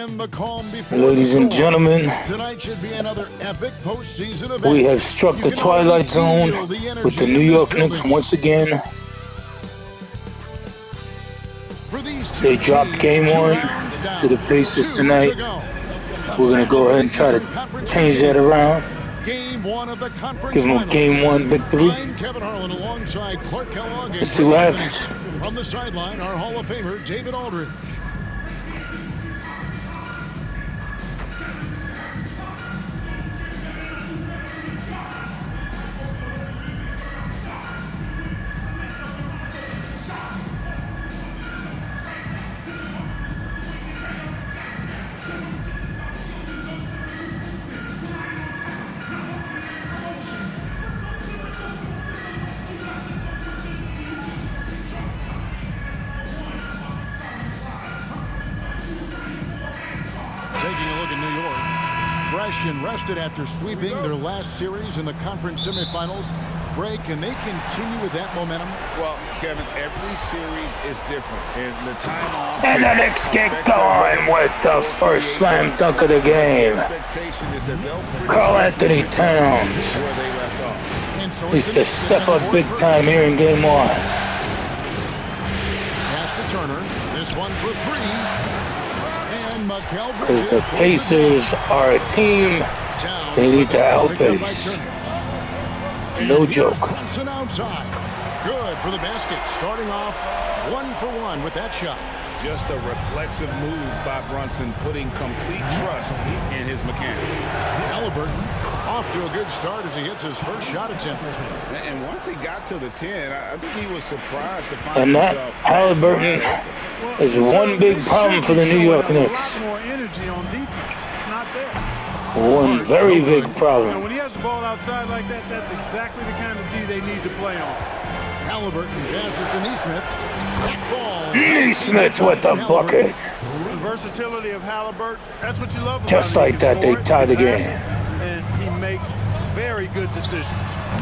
In the calm before Ladies and gentlemen, tonight should be another epic postseason event. we have struck the twilight zone with the New York Knicks once again. They dropped game one to the Pacers tonight. We're going to go ahead and try to change that around. Give them a game one victory. Let's see what happens. From the sideline, our Hall of Famer, David Aldridge. Taking a look at New York, fresh and rested after sweeping their last series in the conference semifinals. Greg, can they continue with that momentum? Well, Kevin, every series is different, and the time off. And the Knicks get going with the first slam dunk of the game. Karl Anthony Towns needs to step up big time here in game one. Pass to Turner. This one for three. Because the Pacers are a team they need to outpace. No joke. Good for the basket. Starting off 1 for 1 with that shot. Just a reflexive move by Brunson, putting complete trust in his mechanics. Halliburton off to a good start as he hits his first shot attempt. And once he got to the 10, I think he was surprised to find and that Halliburton is one big problem for the New York Knicks. One very big problem. When he has the ball outside like that, that's exactly the kind of D they need to play on. Halliburton passes to Nesmith. Nesmith with the bucket. The versatility of Halliburton, that's what you love about just like that, they tie the game. And he makes very good decisions.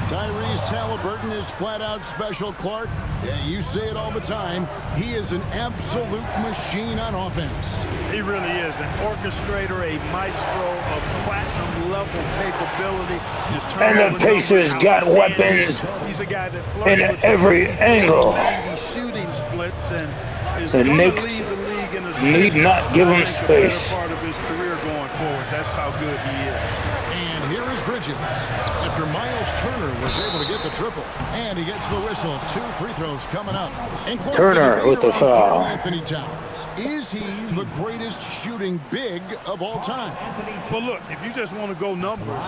Tyrese Halliburton is flat-out special, Clark. Yeah, you say it all the time. He is an absolute machine on offense. He really is an orchestrator, a maestro of platinum-level capability. And the Pacers got weapons in every angle. The Knicks need not give him space. That's how good he is. And here is Bridges. After Miles Turner was able to get the triple. And he gets the whistle. 2 free throws coming up. Turner with the foul. Anthony Towns. Is he the greatest shooting big of all time? Well, look, if you just want to go numbers,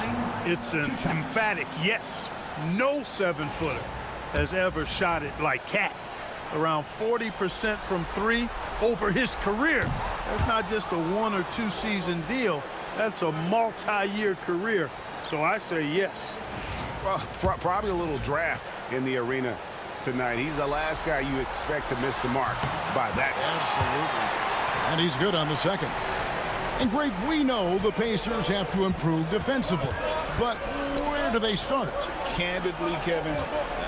it's an emphatic yes. No 7-footer has ever shot it like Cat. Around 40% from 3 over his career. That's not just a 1 or 2 season deal. That's a multi-year career. So I say yes. Well, probably a little draft in the arena tonight. He's the last guy you expect to miss the mark by that. Absolutely. And he's good on the second. And Greg, we know the Pacers have to improve defensively. But where do they start? Candidly, Kevin,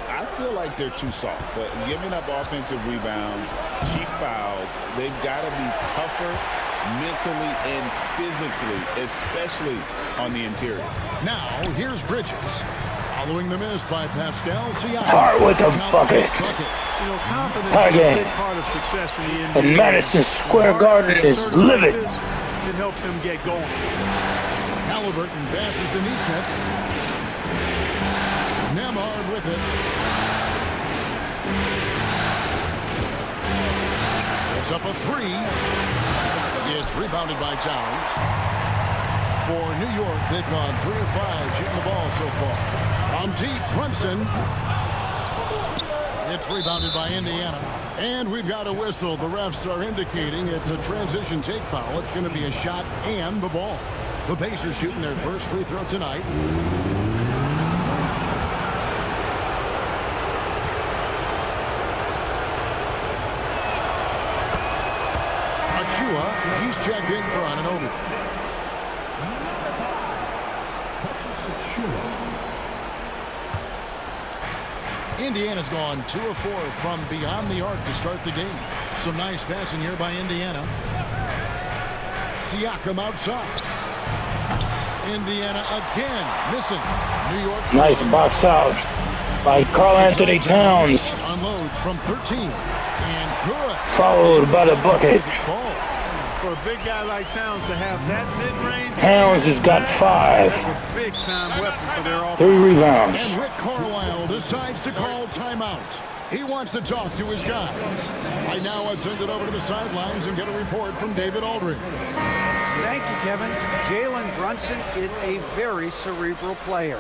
I feel like they're too soft. Giving up offensive rebounds, cheap fouls, they've got to be tougher mentally and physically, especially on the interior. Now, here's Bridges. Following the miss by Pascal Siakam. Hart with the bucket. You know, confidence tie is a game. big part of success in the NBA. And Madison Square Garden is livid. It helps him get going. Halliburton passes to Nesmith. Nemhard with it. It's up a 3. It's rebounded by Towns. For New York, they've gone 3 of 5 shooting the ball so far. From deep, Brunson. It's rebounded by Indiana. And we've got a whistle. The refs are indicating it's a transition take foul. It's going to be a shot and the ball. The Pacers shooting their first free throw tonight. Achua, he's checked in for Anunoby. Indiana's gone 2 of 4 from beyond the arc to start the game. Some nice passing here by Indiana. Siakam outside. Indiana again missing. New York. Nice box out by Karl Anthony Towns. Unloads from 13. And good. Followed by the bucket. For a big guy like Towns to have that mid-range. Towns has got 5. That's a big-time weapon for their offense. 3 rebounds. And Rick Carlisle decides to call timeout. He wants to talk to his guys. Right now, let's send it over to the sidelines and get a report from David Aldridge. Thank you, Kevin. Jalen Brunson is a very cerebral player.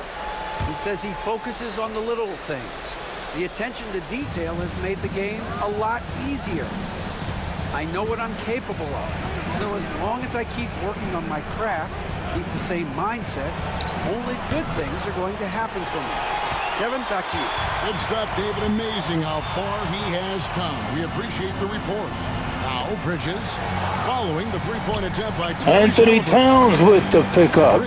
He says he focuses on the little things. The attention to detail has made the game a lot easier. I know what I'm capable of. So as long as I keep working on my craft, keep the same mindset, only good things are going to happen for me. Kevin, back to you. Good stuff, David. Amazing how far he has come. We appreciate the report. Now, Bridges, following the three-point attempt by Anthony Towns with the pickup.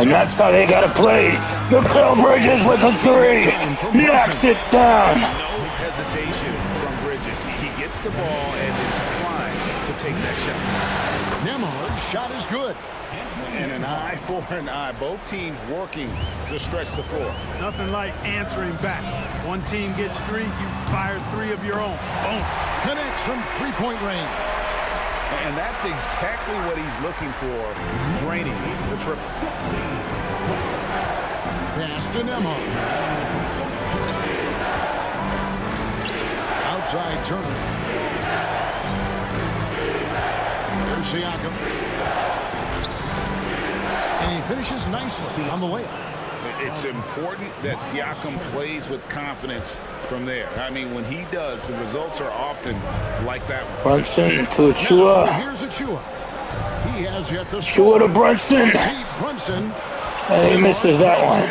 And that's how they got to play. Mikal Bridges with a 3. Knocks it down. No hesitation from Bridges. He gets the ball and is primed to take that shot. Nembhard's shot is good. And an eye for an eye. Both teams working to stretch the floor. Nothing like answering back. One team gets 3, you fire 3 of your own. Boom. Connects from three-point range. And that's exactly what he's looking for, draining the triple. Pass to Nembhard. Outside Turner. There's Siakam. And he finishes nicely on the layup. It's important that Siakam plays with confidence from there. I mean, when he does, the results are often like that one. Brunson to Achua. Here's Achua. He has yet to Achua to Brunson. Brunson. And he misses that one.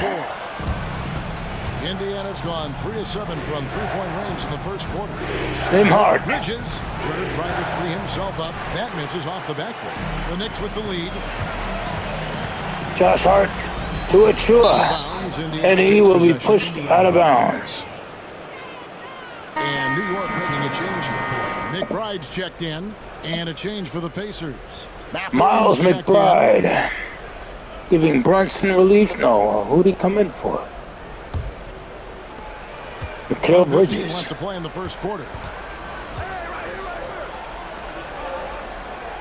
Indiana's gone 3 of 7 from three-point range in the first quarter. Nembhard. Bridges. Turner trying to free himself up. That misses off the backboard. The Knicks with the lead. Josh Hart to Achua. And he will be pushed out of bounds. And New York making a change here. McBride's checked in. And a change for the Pacers. Miles McBride. Giving Brunson relief? No. Who'd he come in for? Mikal Bridges. Left to play in the first quarter.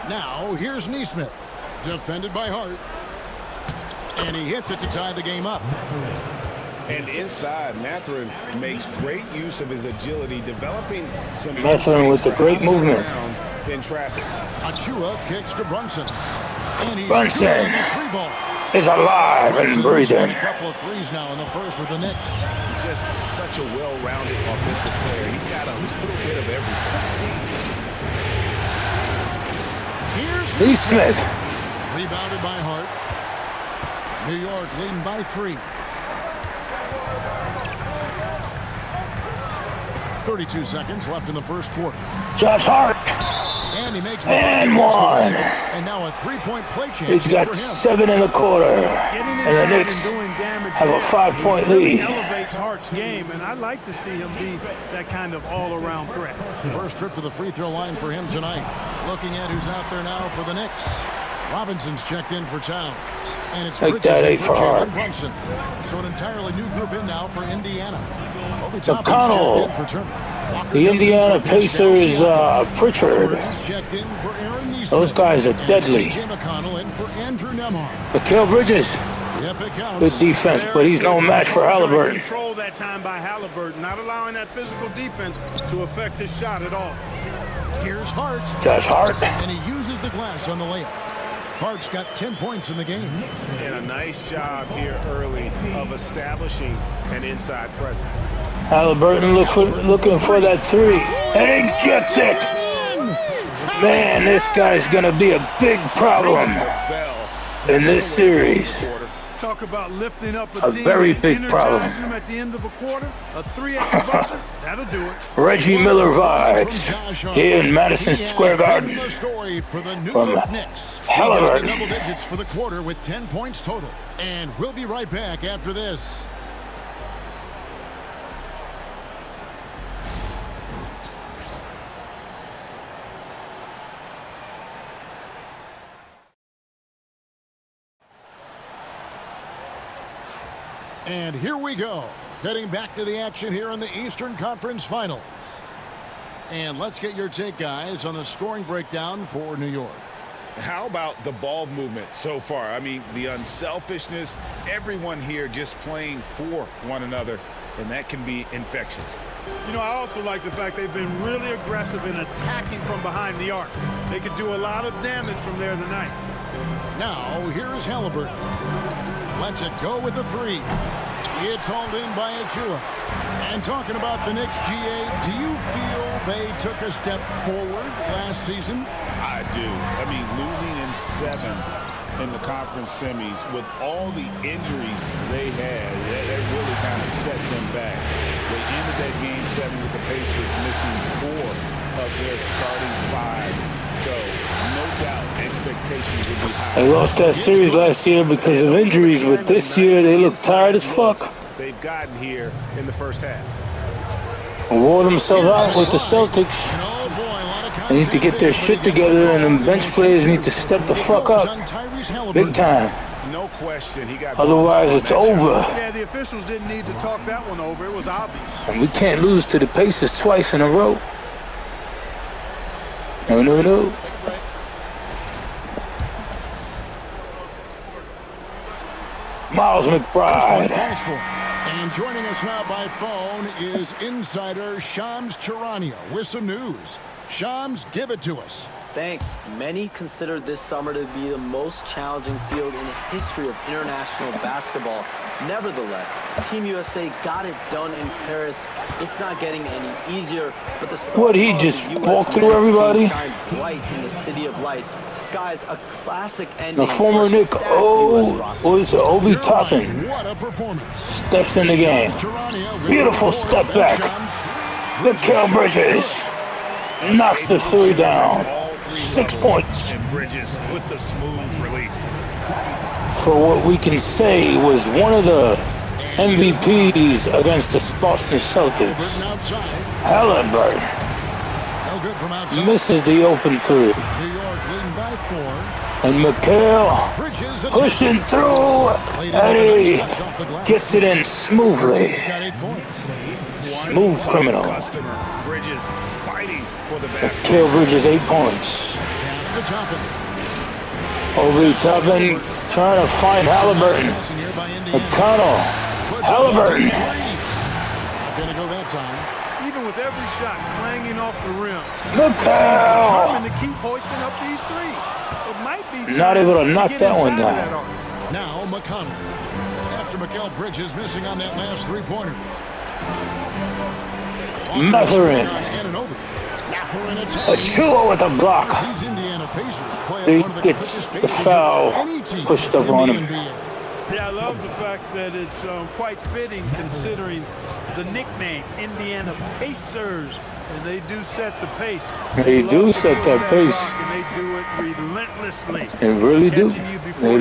Now, here's Nesmith. Defended by Hart. And he hits it to tie the game up. And inside, Mathurin makes great use of his agility, developing some Mathurin with the great movement. In traffic. Achua kicks to Brunson. And he's Brunson free ball. is alive and breathing. A couple of threes now in the first with the Knicks. He's just such a well-rounded offensive player. He's got a little bit of everything. Here's Nesmith. Rebounded by Hart. New York leading by 3. 32 seconds left in the first quarter. Josh Hart. And he makes the And one. And now a three-point play chance. He's got 7 in the quarter. And the Knicks have a 5-point lead. Elevates Hart's game, and I'd like to see him be that kind of all-around threat. First trip to the free throw line for him tonight. Looking at who's out there now for the Knicks. Robinson's checked in for Towns. And it's Like that 8 for Hart. Brunson. So an entirely new group in now for Indiana. McConnell. The Indiana Pacers, Pritchard. Those guys are deadly. Mikal Bridges. Good defense, but he's no match for Halliburton. Control that time by Halliburton, not allowing that physical defense to affect his shot at all. Here's Hart. Josh Hart. And he uses the glass on the layup. Hart's got 10 points in the game. And a nice job here early of establishing an inside presence. Halliburton looking for that 3. And he gets it. Man, this guy's going to be a big problem in this series. Talk about lifting up a very big problem. At the end of a quarter, a 3 at the buzzer, that'll do it. Reggie Miller vibes here in Madison Square Garden from Halliburton. Double digits for the quarter with 10 points total. And we'll be right back after this. And here we go. Heading back to the action here in the Eastern Conference Finals. And let's get your take, guys, on the scoring breakdown for New York. How about the ball movement so far? I mean, the unselfishness, everyone here just playing for one another, and that can be infectious. You know, I also like the fact they've been really aggressive in attacking from behind the arc. They could do a lot of damage from there tonight. Now, here's Halliburton. Lets it go with the three. It's hauled in by Achua. And talking about the Knicks, GA, do you feel they took a step forward last season? I do. I mean, losing in 7 in the conference semis with all the injuries they had, that really kind of set them back. They ended that game 7 with the Pacers missing 4 of their starting 5. So, no doubt, expectations will be high. They lost that series last year because of injuries, but this year they look tired as fuck. They've gotten here in the first half. Wore themselves out with the Celtics. They need to get their shit together, and the bench players need to step the fuck up. Big time. No question. He got Otherwise, it's over. Yeah, the officials didn't need to talk that one over. It was obvious. And we can't lose to the Pacers twice in a row. No, no, no. Miles McBride. And joining us now by phone is insider Shams Charania with some news. Shams, give it to us. Thanks. Many consider this summer to be the most challenging field in the history of international basketball. Nevertheless, Team USA got it done in Paris. It's not getting any easier, but the What, he just walked through everybody? Bright in the City of Lights. Guys, a classic ending. The former Nick was Obi Toppin. What a performance. Steps in the game. Beautiful step back. Mikal Bridges knocks the three down. 6 points. And Bridges with the smooth release. For what we can say was one of the MVPs against the Boston Celtics. Halliburton misses the open three. And Mikal pushing through, and he gets it in smoothly. Smooth criminal. Mikal Bridges 8 points. Obi Toppin trying to find Halliburton. McConnell. Halliburton. Even with every shot clanging off the rim, McConnell. determined to keep hoisting up these three. It might be Not able to knock get that one inside down. of that arc. Now McConnell. After Mikal Bridges missing on that last three-pointer. Matherin. Achua with a block. He gets the foul pushed up on him. Yeah, I love the fact that it's quite fitting considering the nickname Indiana Pacers, and they do set the pace. They do set that pace. And they do it relentlessly. They really do. They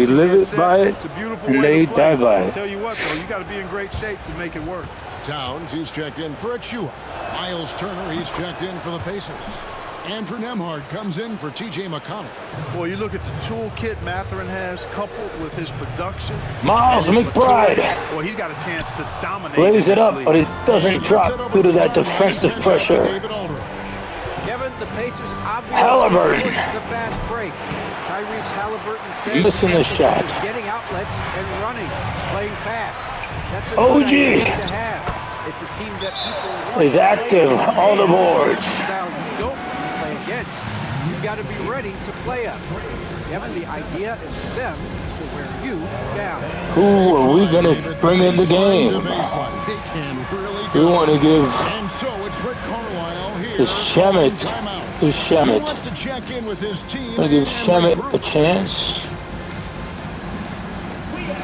live it by it, and they die by it. Tell you what, though, you got to be in great shape to make it work. Towns, he's checked in for Achua. Miles Turner, he's checked in for the Pacers. Andrew Nembhard comes in for T.J. McConnell. Well, you look at the toolkit Matherin has coupled with his production. Miles McBride. Well, he's got a chance to dominate. Lays it up, but it doesn't drop due to that defensive pressure. Kevin, the Pacers obviously Halliburton. pushed the fast break. Tyrese Halliburton says Missing the emphasis shot. is getting outlets and running, playing fast. That's a OG. good idea to have. It's a team that people want. Is active on the boards. Style you don't play against. You've got to be ready to play us. Kevin, the idea is for them to wear you down. Who are we going to bring in the game? We want to give the Shamet. The Shamet. Going to give Shamet a chance.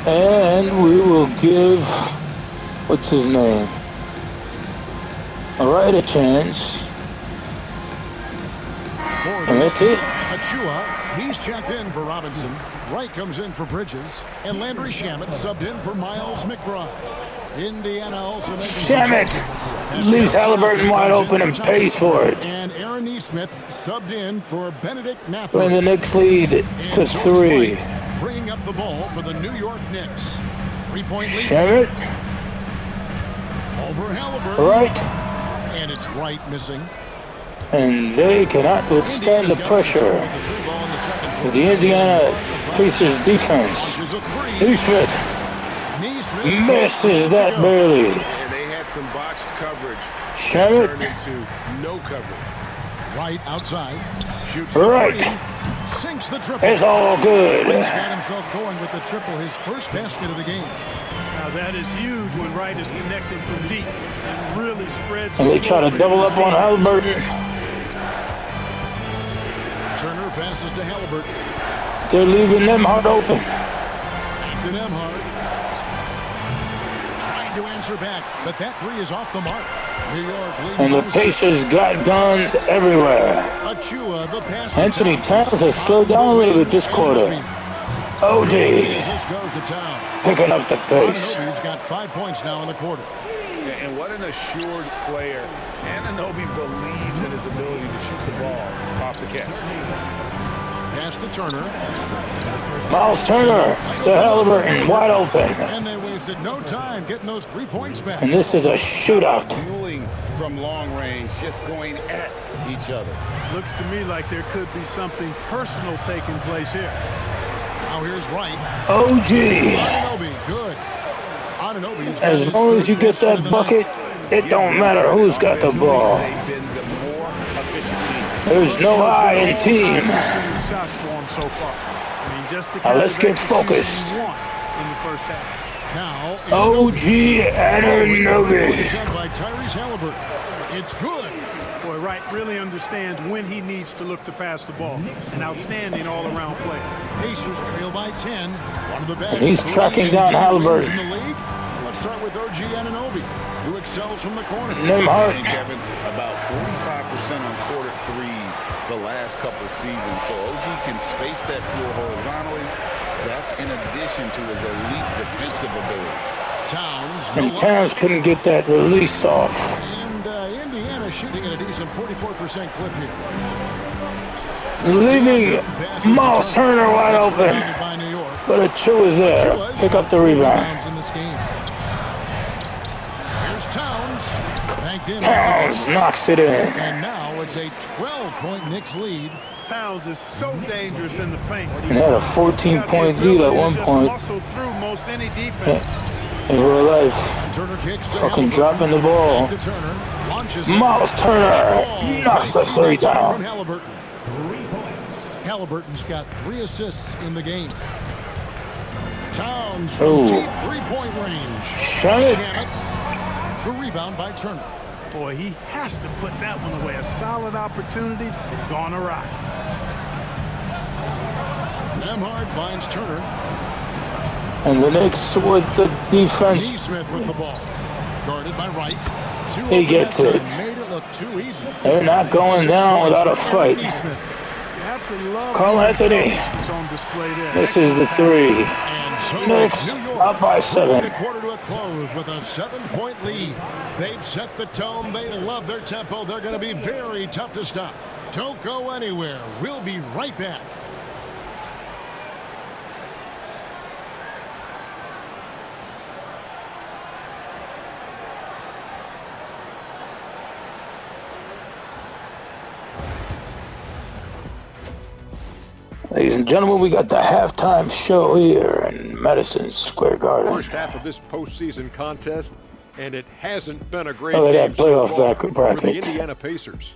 And we will give, what's his name? All right, a chance. And that's it. Achua, he's checked in for Robinson. Wright comes in for Bridges. And Landry Shamet subbed in for Miles McBride. Indiana also making Shamet leaves Halliburton wide open and pays for it. And Aaron Nesmith subbed in for Benedict When Matherin. the Knicks lead to 3. Bringing up the ball for the New York Knicks. 3-point lead. Sherritt. Over Halliburton. Right. And it's Wright missing. And they cannot withstand the pressure of the Indiana Pacers defense. Neesmith misses that barely. And they had some botched coverage. Sherritt. Turned into no coverage. Wright outside. Shoots the Right. three. Sinks the triple. It's all good. Wright's got himself going with the triple, his first basket of the game. Now that is huge when Wright is connected from deep and really spreads. And they try to double up on Halliburton. Turner passes to Halliburton. They're leaving Nembhard open. Back to Nembhard. Trying to answer back, but that three is off the mark. New York leading And the by 6. Pacers got guns everywhere. Achua, the pass to Anthony Towns has slowed down a little bit this quarter. OG Jesus goes to town. picking up the pace. He's got 5 points now in the quarter. And what an assured player. Anunoby believes in his ability to shoot the ball off the catch. Pass to Turner. Miles Turner to Halliburton, wide open. And they wasted no time getting those 3 points back. And this is a shootout. Dueling from long range, just going at each other. Looks to me like there could be something personal taking place here. Now here's Wright. OG. Anunoby, good. Anunoby's got his As long as you third get basket of that the bucket, night. it don't matter who's got the ball. They've been the more efficient team. There's no I in team. Shots for him so far. I mean, just the Now kind let's of get execution focused. you want in the first half. Now, OG Anunoby. done by Tyrese Halliburton. It's good. Boy, Wright really understands when he needs to look to pass the ball. An outstanding all-around player. Pacers trail by 10. One of the best. And he's tracking down in Halliburton. the league. Let's start with OG Anunoby, who excels from the corner. Nembhard. And Kevin, about 45% on quarter threes the last couple seasons. So OG can space that floor horizontally. That's in addition to his elite defensive ability. Towns. And Towns couldn't get that release off. And Indiana shooting at a decent 44% clip here. Leaving Miles Turner wide open. By New York. But Achua is there. Pick up the rebound. In this game. Here's Towns. Banked in. Towns knocks it in. And now it's a 12-point Knicks lead. Towns is so dangerous in the paint. And had a 14-point lead at one point Muscle through most any defense. in real life. Turner kicks to Fucking Halliburton. dropping the ball. To Turner. Launches it. Miles Turner knocks the three From down. Halliburton. Halliburton's got 3 assists in the game. Towns from Oh. deep three-point range. Shannon. Shannon. The rebound by Turner. Boy, he has to put that one away. A solid opportunity gone awry. Nembhard finds Turner. And the Knicks with the defense. Neesmith with the ball. Guarded by Wright. He gets it. Made it look too easy. They're not going down without a fight. You have to love Carl the Anthony. intelligence on display there. This is the three. And so Knicks New York up by 7. bringing the quarter to a close with a 7-point lead. They've set the tone. They love their tempo. They're going to be very tough to stop. Don't go anywhere. We'll be right back. Ladies and gentlemen, we got the halftime show here in Madison Square Garden. First half of this postseason contest, and it hasn't been a great Look at game that so playoff far for bracket. the Indiana Pacers.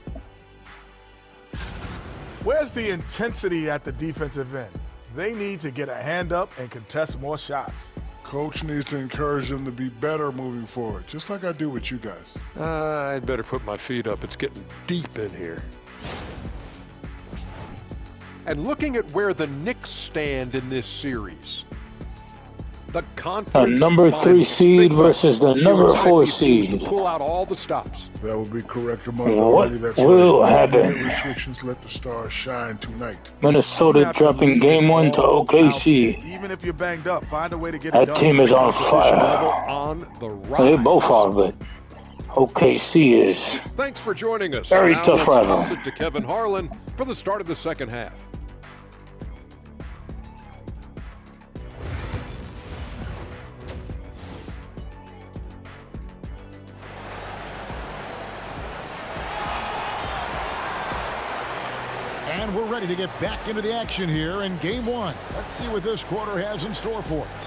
Where's the intensity at the defensive end? They need to get a hand up and contest more shots. Coach needs to encourage them to be better moving forward, just like I do with you guys. I'd better put my feet up. It's getting deep in here. And looking at where the Knicks stand in this series, the A conference number 3 finals, seed big versus the New number York 4 Yankees teams seed. to pull out all the stops. That would be correct, Armando. What That's will right. happen? Limit restrictions let the stars shine tonight. Minnesota dropping game 1 to OKC. Even if you're banged up, find a way to get it done. That team is on Level fire. on the rise. They both are, but OKC is Thanks for joining us. Very Now tough let's rival. toss it to Kevin Harlan for the start of the second half. And we're ready to get back into the action here in game one. Let's see what this quarter has in store for us.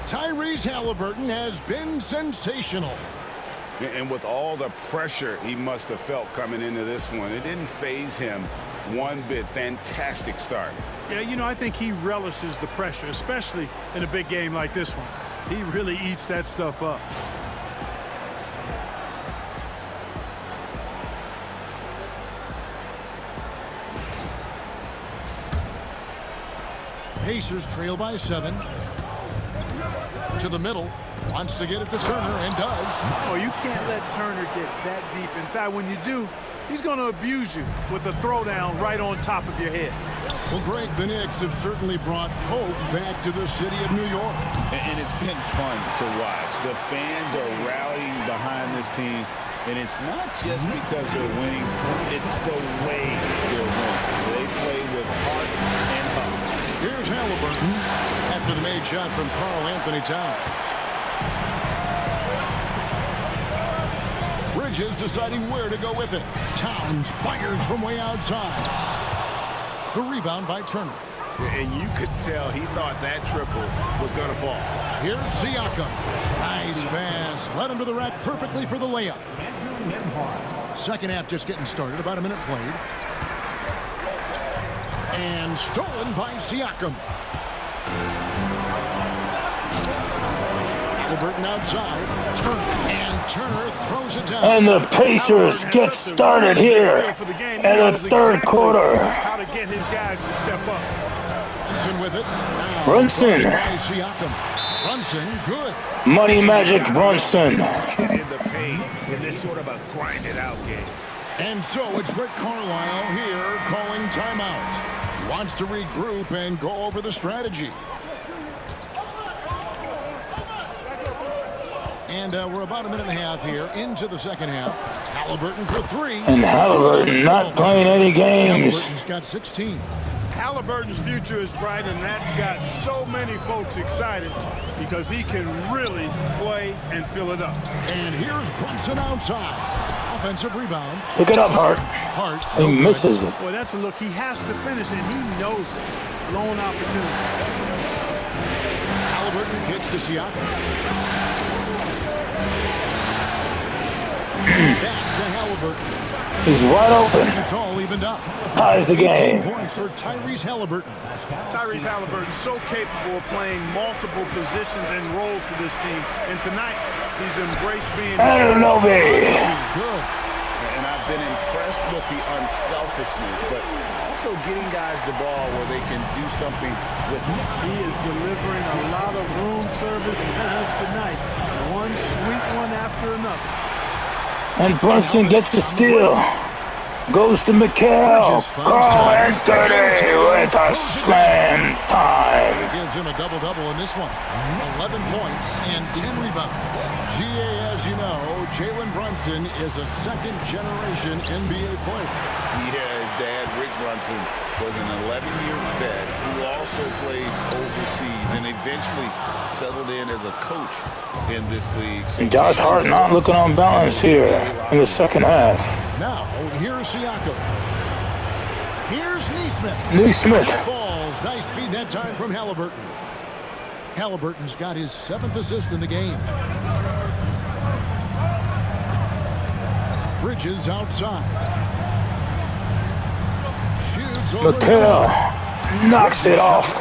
Tyrese Halliburton has been sensational. And with all the pressure he must have felt coming into this one, it didn't faze him one bit. Fantastic start. Yeah, you know, I think he relishes the pressure, especially in a big game like this one. He really eats that stuff up. Pacers trail by 7. To the middle. Wants to get it to Turner and does. Oh, you can't let Turner get that deep inside. When you do, he's going to abuse you with a throwdown right on top of your head. Well, Greg, the Knicks have certainly brought hope back to the city of New York. And it's been fun to watch. The fans are rallying behind this team. And it's not just because they're winning. It's the way they're winning. They play with heart and hustle. Here's Halliburton after the made shot from Karl Anthony Towns. Bridges deciding where to go with it. Towns fires from way outside. The rebound by Turner. And you could tell he thought that triple was going to fall. Here's Siakam. Nice pass. Led him to the rack perfectly for the layup. Second half just getting started. About a minute played. And stolen by Siakam. Halliburton outside. Turner. And Turner throws it down. And the Pacers get started here in the third quarter. How to get his guys to step up. Brunson with it. Now, Brunson. by Siakam. Brunson, good. Money Magic Brunson. Get in the paint in this sort of a grinded-out game. And so it's Rick Carlisle here calling timeout. He wants to regroup and go over the strategy. And we're about a minute and a half here into the second half. Halliburton for 3. And Halliburton not playing any games. Halliburton's got 16. Halliburton's future is bright, and that's got so many folks excited because he can really play and fill it up. And here's Brunson outside. Offensive rebound. Pick it up, Hart. Hart. He misses it. Boy, that's a look. He has to finish, and he knows it. Lone opportunity. Halliburton gets to Siakam. Back to Halliburton. He's wide open. It's all evened up. Ties the 18 game. points for Tyrese Halliburton. Tyrese Halliburton so capable of playing multiple positions and roles for this team. And tonight, he's embraced being Anunoby. Good. And I've been impressed with the unselfishness, but also getting guys the ball where they can do something with it. He is delivering a lot of room service times tonight. One sweet one after another. And Brunson gets the steal. Goes to Mikal. Karl Anthony with a slam time. Gives him a double-double in this one. 11 points and 10 rebounds. GA, as you know, Jalen Brunson is a second-generation NBA player. Yeah, his dad, Rick Brunson, was an 11-year vet who also played overseas and eventually settled in as a coach in this league. So And Josh Hart not looking on balance here in the second half. Now, here's Siakam. Here's Neesmith. Neesmith. Falls. Nice feed that time from Halliburton. Halliburton's got his 7th assist in the game. Bridges outside. Shoots over. Mikal knocks it off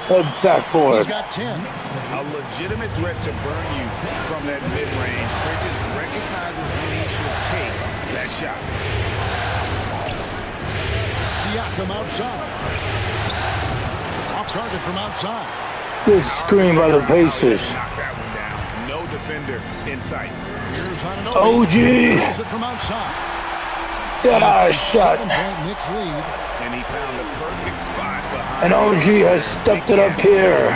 the backboard. He's got 10. a legitimate threat to burn you from that mid-range. Bridges recognizes when he should take that shot. Siakam outside. Off target from outside. Good screen by the Pacers. Knock that one down. No defender in sight. Here's Anunoby. OG. Throws it from outside. Dead-eye shot. 7-point Knicks lead. And he found the perfect spot behind. And OG has stepped it up here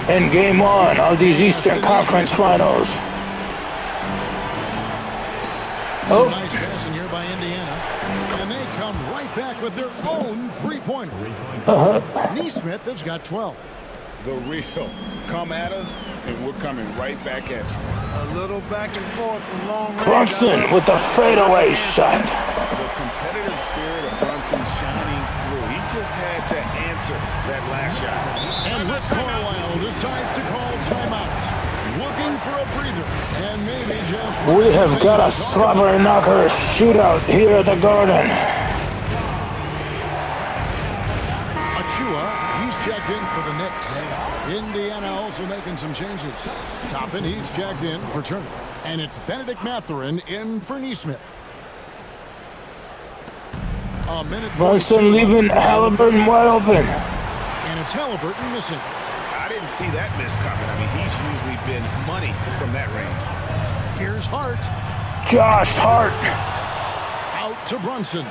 in game one of these Eastern Conference Finals. Some nice passing here by Indiana. And they come right back with their own three-pointer. Neesmith has got 12. The real. Come at us, and we're coming right back at you. A little back and forth from long range. Brunson with the fadeaway shot. The competitive spirit of Brunson shining through. He just had to answer that last shot. And Rick Carlisle decides to call timeout. Looking for a breather. And maybe just... We have got a slobber knocker shootout here at the Garden. Achua, he's checked in for the Knicks. Indiana also making some changes. Toppin, he's checked in for Turner. And it's Benedict Mathurin in for Neesmith. A minute. Bryson leaving Halliburton wide open. And it's Halliburton missing. I didn't see that miss coming. I mean, he's usually been money from that range. Here's Hart. Josh Hart. Out to Brunson.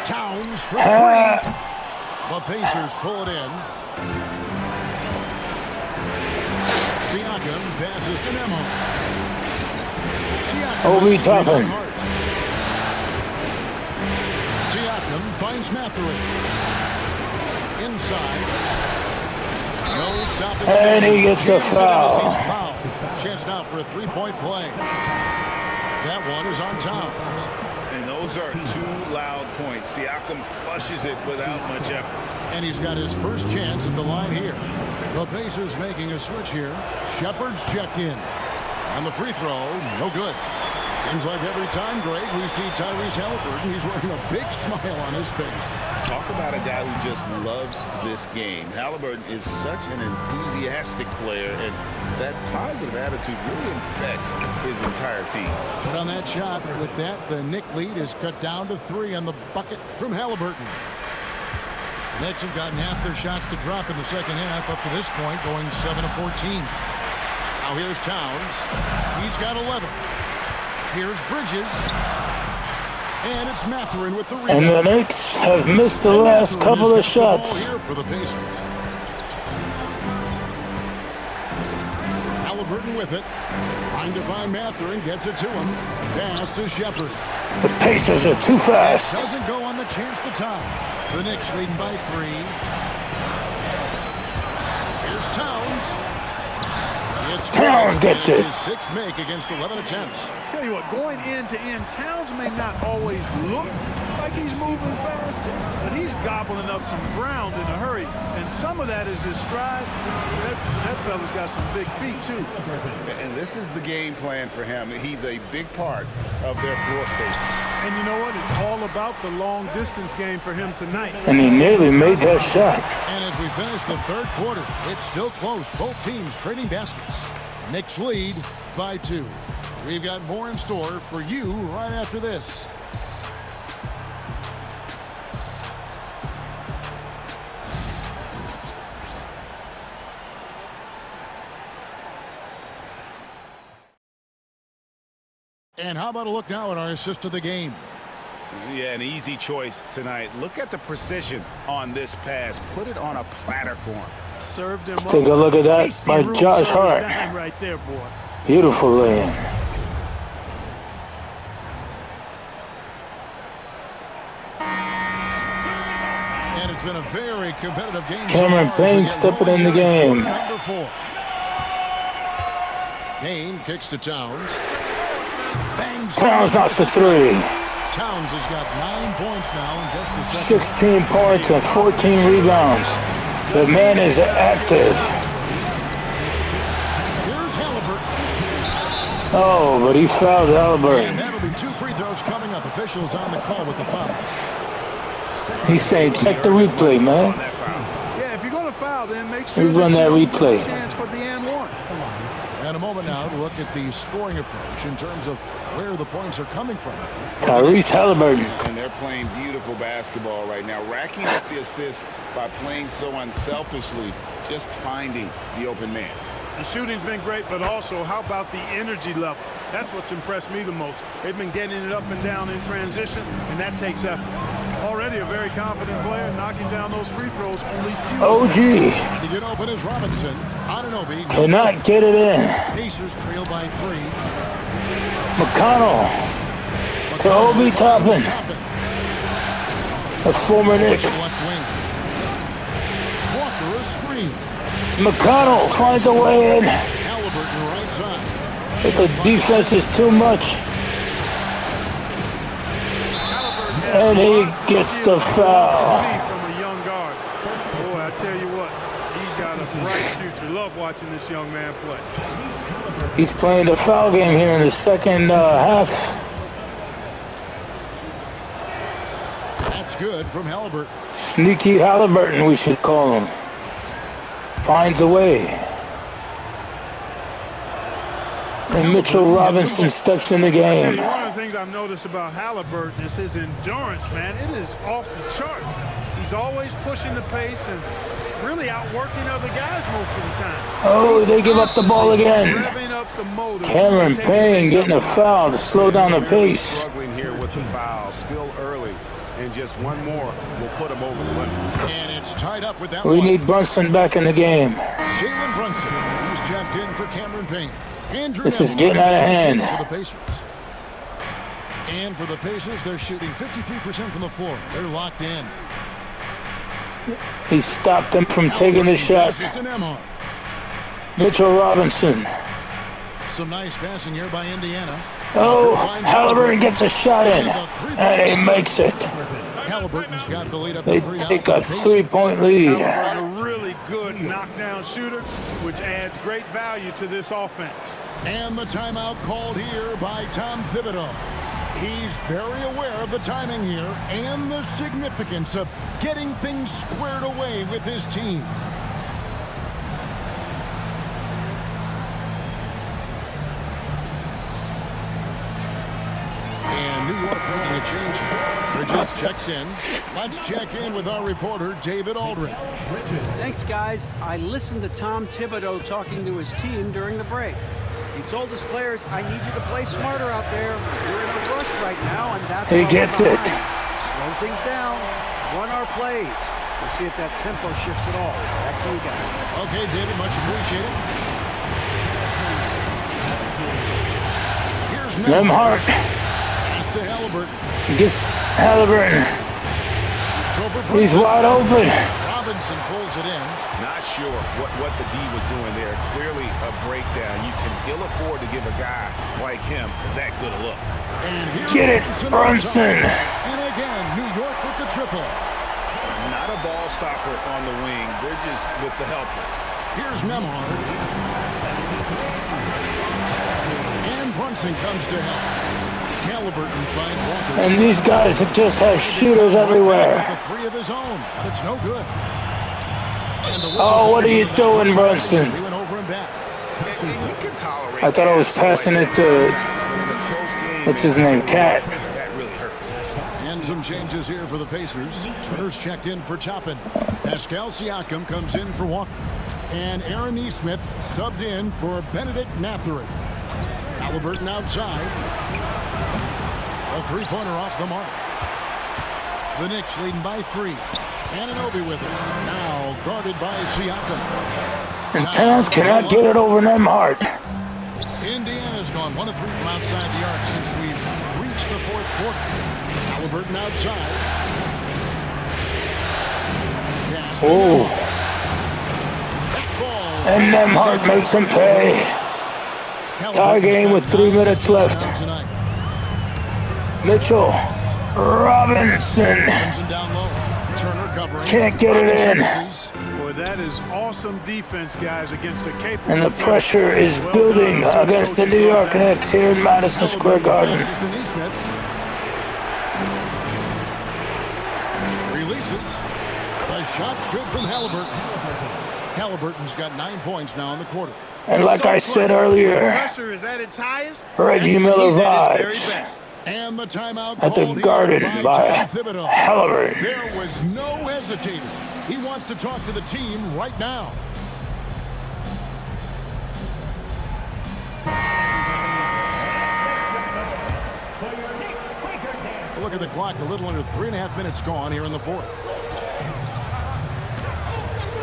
Towns for three. The Pacers pull it in. Siakam passes to Nemo. Obi Toppin. Siakam finds Mathurin. Inside. No stopping. And he gets a foul. Chance now for a three-point play. That one is on Towns. And those are two loud points. Siakam flushes it without much effort. And he's got his first chance at the line here. The Pacers making a switch here. Shepard's checked in. And the free throw, no good. Seems like every time, Greg, we see Tyrese Halliburton, he's wearing a big smile on his face. Talk about a guy who just loves this game. Halliburton is such an enthusiastic player, and that positive attitude really infects his entire team. But on that shot, with that, the Knicks lead is cut down to 3 on the bucket from Halliburton. The Knicks have gotten half their shots to drop in the second half up to this point, going 7 of 14. Now here's Towns. He's got 11. Here's Bridges. And it's Mathurin with the rebound. And the Knicks have missed the last couple of shots. Here for the Pacers. Halliburton with it. Trying to find Mathurin. Gets it to him. Pass to Shepard. The Pacers are too fast. Doesn't go on the chance to tie. The Knicks leading by 3. Here's Towns. Towns gets it. His 6th make against 11 attempts. Tell you what, going end to end, Towns may not always look like he's moving fast, but he's gobbling up some ground in a hurry. And some of that is his stride. That fella's got some big feet, too. And this is the game plan for him. He's a big part of their floor space. And you know what? It's all about the long distance game for him tonight. And he nearly made that shot. And as we finish the third quarter, it's still close. Both teams trading baskets. Knicks lead by 2. We've got more in store for you right after this. And how about a look now at our assist of the game? Yeah, an easy choice tonight. Look at the precision on this pass. Put it on a platter for him. Served him. Let's take a look at that by Josh Hart. Right there, boy. Beautiful lay-in. And it's been a very competitive game. Cameron Payne stepping in the game. Number 4. Payne kicks to Towns. Bangs. Towns knocks a 3. Towns has got 9 points now in just the second. 16 points and 14 rebounds. The man is active. Here's Halliburton. Oh, but he fouls And Halliburton. that'll be 2 free throws coming up. Officials on the call with the foul. He's saying, check the replay, man. Yeah, if you're going to foul, then make sure We run that replay. chance for the and one. And a moment now to look at the scoring approach in terms of where the points are coming from. Tyrese Halliburton. And they're playing beautiful basketball right now, racking up the assists by playing so unselfishly, just finding the open man. The shooting's been great, but also how about the energy level? That's what's impressed me the most. They've been getting it up and down in transition, and that takes effort. Already a very confident player, knocking down those free throws. Only few. OG To get open is Robinson. Anunoby. cannot get it in. Pacers trail by 3. McConnell to Obi Toppin, a former Knick. Left wing. Walker a screen. McConnell finds a way in, Halliburton right side. but the defense is too much. And he gets the foul. From a young guard. Boy, I tell you what, he's got a bright future. Love watching this young man play. He's playing the foul game here in the second half. That's good from Halliburton. Sneaky Halliburton, we should call him. Finds a way. And Mitchell Robinson steps in the game. One of the things I've noticed about Halliburton is his endurance, man. It is off the chart. He's always pushing the pace and really outworking other guys most of the time. Oh, they give up the ball again. Up the motor, Cameron Payne getting a foul to slow down the pace. Struggling here with the foul, still early, and just one more will put him over the limit. And it's tied up with that We one. need Brunson back in the game. Jalen Brunson, he's checked in for Cameron Payne. Andrew This is Neville getting out of hand. For the Pacers. And for the Pacers, they're shooting 53% from the floor. They're locked in. He stopped him from taking the shot. Mitchell Robinson. Some nice passing here by Indiana. Oh, Halliburton gets a shot in, and he makes it. Halliburton's got the lead up They to 3 take a 3-point lead. Halliburton, a really good knockdown shooter, which adds great value to this offense. And the timeout called here by Tom Thibodeau. He's very aware of the timing here and the significance of getting things squared away with his team. And New York making a change here. Bridges checks in. Let's check in with our reporter, David Aldridge. Thanks, guys. I listened to Tom Thibodeau talking to his team during the break. He told his players, I need you to play smarter out there. You're in a rush right now, and that's He gets it. Slow things down. Run our plays. We'll see if that tempo shifts at all. Back to you guys. Okay, David, much appreciated. Here's Nemhart Pass to Halliburton. gets Halliburton. He's wide open. Robinson pulls it in. Not sure what the D was doing there. Clearly a breakdown. You can ill afford to give a guy like him that good a look. And here's Get it, Brunson. And again, New York with the triple. Not a ball stopper on the wing. Bridges with the helper. Here's Nemhard. And Brunson comes to help. Halliburton finds Walker. And these guys just have shooters everywhere. The 3 of his own. It's no good. Oh, what are you doing, Brunson? He went over and back. I thought I was passing it to, what's his name, Cat. That really hurts. And some changes here for the Pacers. Turner's checked in for Toppin. Pascal Siakam comes in for Walker. And Aaron Nesmith subbed in for Benedict Mathurin. Halliburton outside. A 3-pointer off the mark. The Knicks leading by 3. Anunoby with it. Now guarded by Siakam. And Towns cannot get it over Nemhart. Indiana's gone 1 of 3 from outside the arc since we've reached the 4th quarter. Halliburton outside. Oh. And Nemhart makes him pay. Tie game with 3 minutes left. Mitchell Robinson can't get it in. Boy, that is awesome defense, guys, against a capable. And the pressure is building against the New York Knicks here in Madison Square Garden. Releases. The shot's good from Halliburton. Halliburton's got 9 points now in the quarter. And like I said earlier, Pressure is at its highest. Reggie Miller vibes And the timeout at the Garden by Halliburton. There was no hesitating. He wants to talk to the team right now. Look at the clock, a little under 3.5 minutes gone here in the 4th.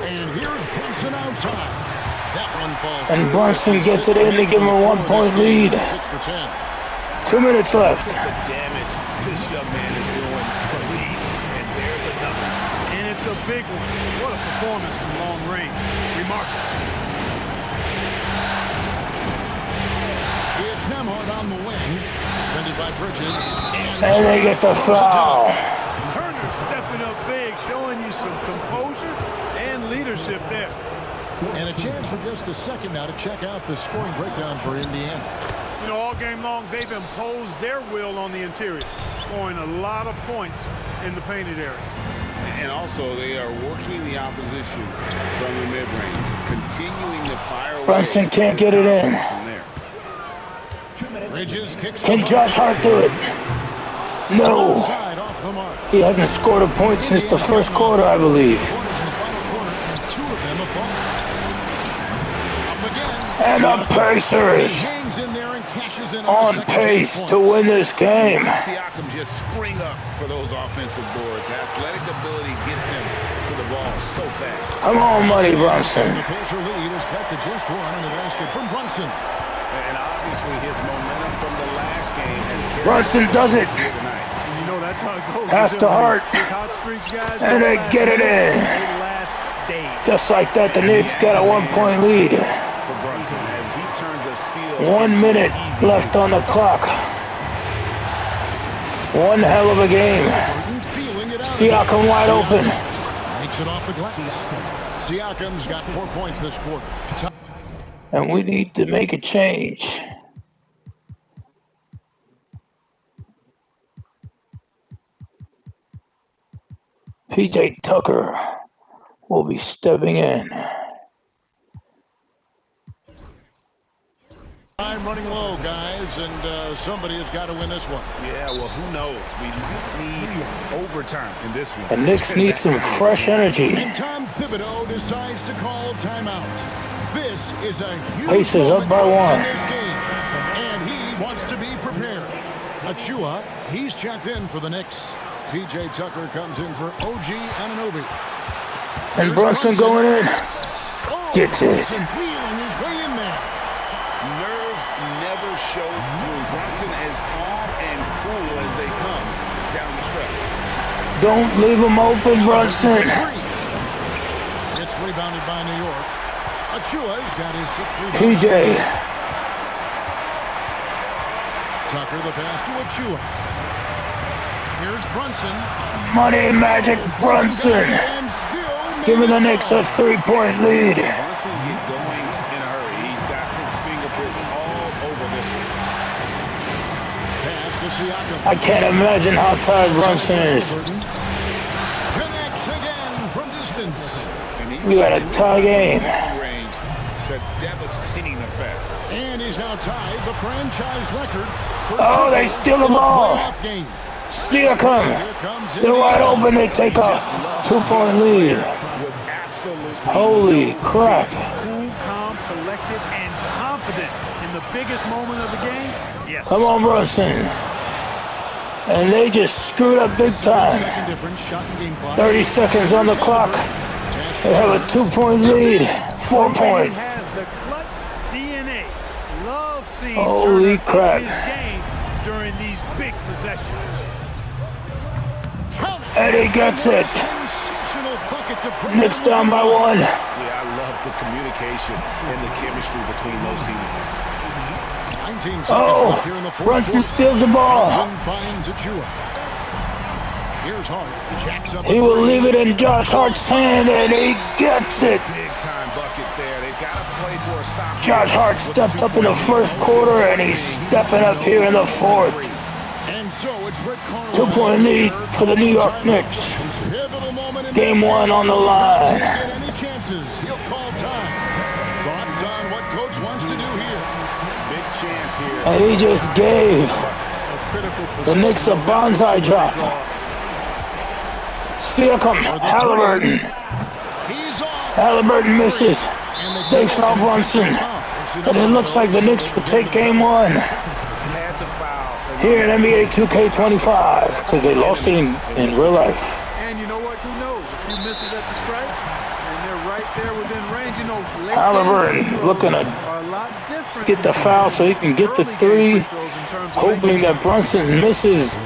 And here's Brunson outside. That one falls. And Brunson gets it in to give him a 1-point lead. 6 for 10. 2 minutes left. The damage this young man is doing from deep, and there's another. And it's a big one. What a performance from long range. Remarkable. It's Nemhard on the wing. Defended by Bridges. And they get the foul. Turner stepping up big, showing you some composure and leadership there. And a chance for just a second now to check out the scoring breakdown for Indiana. You know, all game long, they've imposed their will on the interior, scoring a lot of points in the painted area. And also, they are working the opposition from the mid-range, continuing to fire away. Brunson can't get it in. Bridges kicks. Can Josh Hart do it? No. Off the mark. He hasn't scored a point since the first quarter, I believe. And the Pacers on pace to win this game. Siakam just spring up for those offensive boards. Athletic ability gets him to the ball so fast. Come on, Money Brunson. The Pacer lead is cut to just one on the basket from Brunson. And obviously his momentum from the last game has carried. Brunson does it. And you know that's how it goes. Pass to Hart. These hot streaks, guys, And they get it in. they last days. Just like that, the Knicks got a 1-point lead. For Brunson as he turns a steal. 1 minute left on the clock. One hell of a game. Siakam wide open. Makes it off the glass. Siakam's got 4 points this quarter. And we need to make a change. PJ Tucker will be stepping in. Time running low, guys, and somebody has got to win this one. Yeah, well, who knows? We need overtime in this one. The Knicks need some fresh energy. And Tom Thibodeau decides to call timeout. This is a huge Pacers up by one. in this game, and he wants to be prepared. Achua, he's checked in for the Knicks. PJ Tucker comes in for OG Anunoby. And Brunson going in. Gets it. Brunson wheeling his way in there. Nerves never show through. Brunson as calm and cool as they come down the stretch. Don't leave him open, Brunson. It's rebounded by New York. Achua's got his 6th rebound. PJ. Tucker the pass to Achua. Here's Brunson. Money Magic Brunson. Giving the Knicks a 3-point lead. Brunson get going in a hurry. He's got his fingerprints all over this one. Pass to Siakam. I can't imagine how tired Brunson is. Connects again from distance. We got a tie game. Range to devastating effect. And he's now tied the franchise record for Oh, they steal the ball. game. Siakam. They're wide open. They take a 2-point lead. Holy crap. Cool, calm, collected, and confident in the biggest moment of the game. Yes. Come on, Brunson. And they just screwed up big time. 30 seconds on the clock. They have a 2-point lead. 4-point. Has the clutch DNA. Love seeing Holy Turner up crap. his game during these big possessions. And he gets it. Knicks down by 1. Yeah, I love the communication and the chemistry between those teammates. 19 seconds Oh, left here in the fourth Brunson quarter. steals the ball. Finds Achua. Here's Hart. Jacks up He will leave it in Josh Hart's hand, and he gets it. Big time bucket there. They've got to play for a stop. Josh Hart stepped up in the first quarter, and he's stepping up here in the fourth. And so it's Rick Carlisle. 2-point lead for the New York Knicks. Pivotal moment in Game this 1 on the line. Get any chances? He'll call time. Thoughts on what coach wants to do here? Big chance here. And he just gave the Knicks a bonsai drop. Siakam, Halliburton. He's off. Halliburton misses. They foul Brunson. And it looks like the Knicks will take game 1. Had to foul. Here in NBA 2K25, because they lost it in real life. And you know what? Who knows? A few misses at the stripe, and they're right there within range. You know, late Halliburton game looking to are a lot different get the foul so he can get the 3, hoping that Brunson misses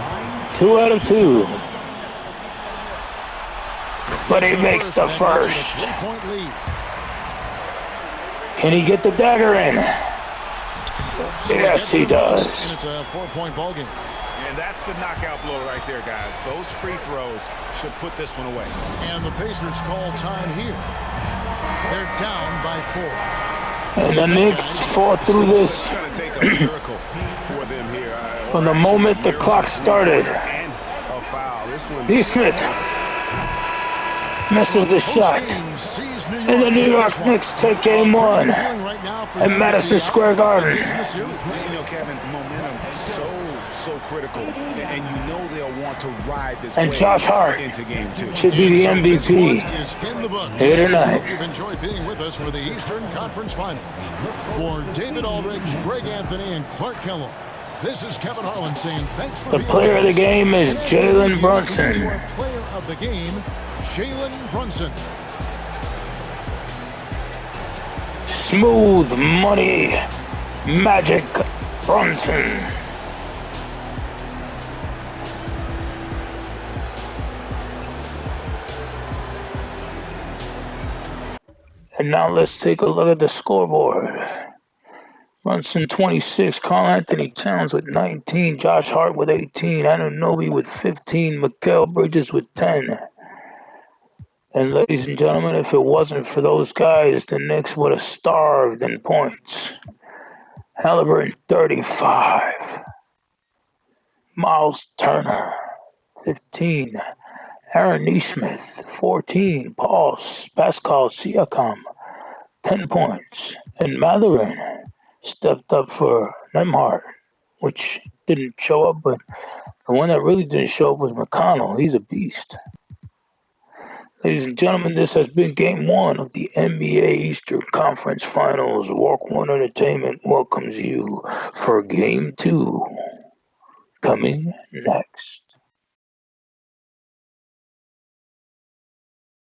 2 out of 2. But he makes the first. 3-point lead. Can he get the dagger in? Yes, he does. And it's a 4-point ball game. And that's the knockout blow right there, guys. Those free throws should put this one away. And the Pacers call time here. They're down by 4. And the Knicks fought through this It's going to take a miracle for them here. from the moment the clock started. And a foul. This one. Neesmith misses the shot. And the New York Knicks take game 1 at Madison Square Garden. You know, Kevin, momentum so critical, and you know they'll want to ride this And wave Josh Hart into game 2. should be the MVP here tonight. You've enjoyed being with us for the Eastern Conference Finals. For David Aldridge, Greg Anthony, and Clark Kellogg, this is Kevin Harlan saying thanks for The being player of the with us. game is Jalen Brunson. Your player of the game, Jalen Brunson. Smooth money, Magic Brunson. And now let's take a look at the scoreboard. Brunson 26, Karl Anthony Towns with 19, Josh Hart with 18, Anunoby with 15, Mikal Bridges with 10. And ladies and gentlemen, if it wasn't for those guys, the Knicks would have starved in points. Halliburton 35, Miles Turner 15, Aaron Neesmith 14, Pascal Siakam 10 points, and Matherin stepped up for Nembhard, which didn't show up, but the one that really didn't show up was McConnell. He's a beast. Ladies and gentlemen, this has been Game 1 of the NBA Eastern Conference Finals. Walk One Entertainment welcomes you for Game 2 coming next.